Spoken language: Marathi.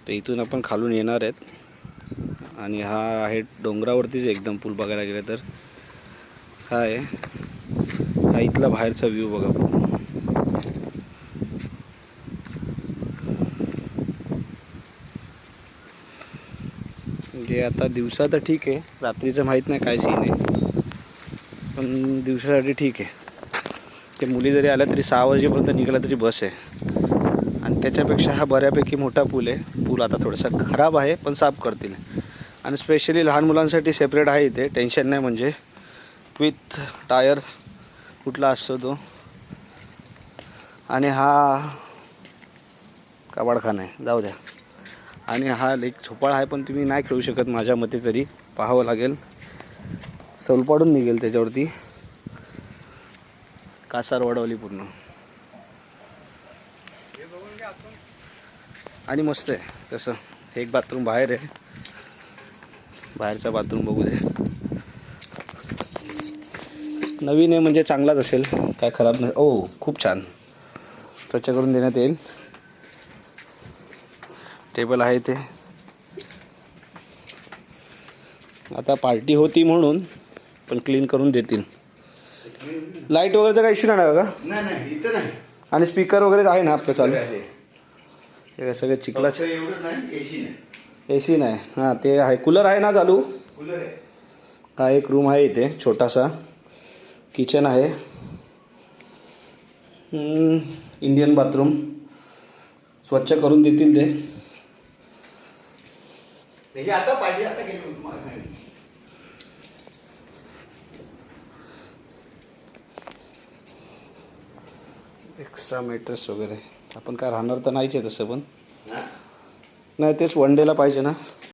तर इथून आपण खालून येणार आहेत आणि हा आहे डोंगरावरतीच एकदम पूल बघायला गेलं तर. हा आहे, हा इथला बाहेरचा व्ह्यू बघा. म्हणजे आता दिवसा तर ठीक आहे, रात्रीचं माहीत नाही काय सीन आहे, पण दिवसासाठी ठीक आहे. ते मुली जरी आल्या तरी 6 वाजेपर्यंत निघाला तरी बस आहे. आणि त्याच्यापेक्षा हा बऱ्यापैकी मोठा पूल आहे. पूल आता थोडासा खराब आहे पण साफ करतील. आणि स्पेशली लहान मुलांसाठी सेपरेट आहे इथे, टेन्शन नाही. म्हणजे विथ टायर कुठला असतो तो. आणि हा कबाडखाना आहे, जाऊ द्या. आणि हा लेक झोपाळा आहे, पण तुम्ही नाही खेळू शकत माझ्या मते तरी. पाहावं लागेल, सलपाडून निघेल त्याच्यावरती. कासार वाढवली पूर्ण. आणि मस्त आहे तसं. एक बाथरूम बाहेर आहे, बाहेरचा बाथरूम बघू दे. नवीन आहे म्हणजे चांगलाच असेल, काय खराब नाही. ओ खूप छान, स्वच्छ करून देण्यात येईल. टेबल आहे ते. आता पार्टी होती म्हणून पण क्लीन करून देतील. लाईट वगैरेचा काही इश्यू नाही का? नाही इथं नाही. आणि स्पीकर वगैरे आहे ना आपलं चालू? हे सगळं चिखलाच. ए सी नाही. हां ते आहे. कूलर आहे ना चालू? कूलर आहे. हा एक रूम आहे इथे छोटासा. किचन आहे. Indian bathroom. स्वच्छ करून देतील ते. आता पाहिजे, आता गेलो तुम्हाला. एक्स्ट्रा मॅट्रेस वगैरे. आपण काय राहणार तर नाहीच आहे तसं, पण नाही तेच वन डेला पाहिजे ना.